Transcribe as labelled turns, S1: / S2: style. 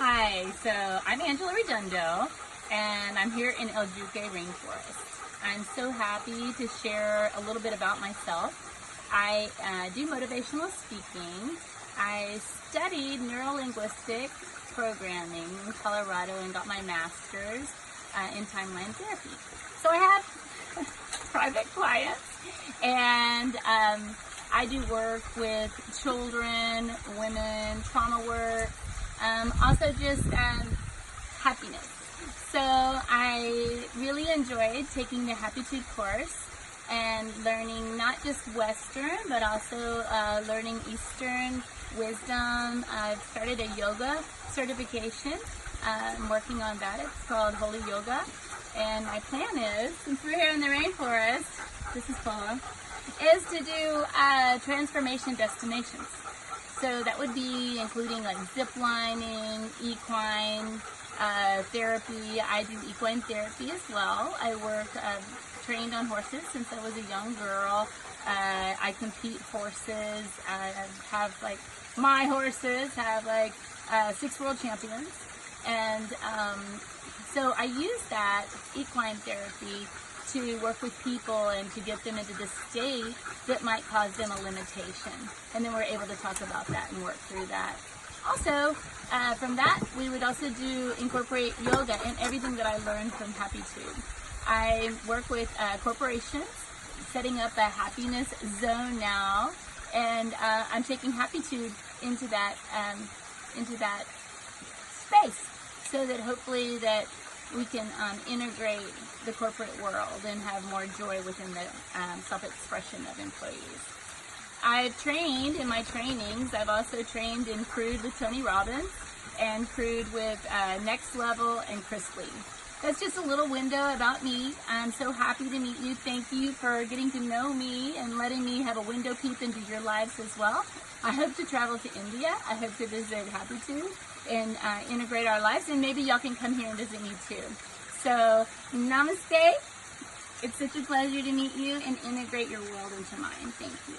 S1: Hi, so I'm Angela Redondo, and I'm here in El Duque Rainforest. I'm so happy to share a little bit about myself. I do motivational speaking. I studied neuro-linguistic programming in Colorado and got my master's in timeline therapy. So I have private clients, and I do work with children, women, trauma work, also just happiness. So I really enjoyed taking the Happiitude course and learning not just Western, but also learning Eastern wisdom. I've started a yoga certification. I'm working on that. It's called Holy Yoga. And my plan is, since we're here in the rainforest, this is Paula, is to do transformation destinations. So that would be including like zip lining, equine therapy. I do equine therapy as well. I work trained on horses since I was a young girl. I compete horses. I have like my horses have like 6 world champions, and so I use that equine therapy to work with people and to get them into the state that might cause them a limitation. And then we're able to talk about that and work through that. Also, from that, we would also incorporate yoga in everything that I learned from Happiitude. I work with corporations, setting up a happiness zone now, and I'm taking Happiitude into that space, so that hopefully that we can integrate the corporate world and have more joy within the self-expression of employees. I've trained in my trainings. I've also trained in Crude with Tony Robbins and Crude with Next Level and Chris Lee. That's just a little window about me. I'm so happy to meet you. Thank you for getting to know me and letting me have a window peep into your lives as well. I hope to travel to India. I hope to visit Happiitude and integrate our lives, and maybe y'all can come here and visit me too. So, namaste. It's such a pleasure to meet you and integrate your world into mine. Thank you.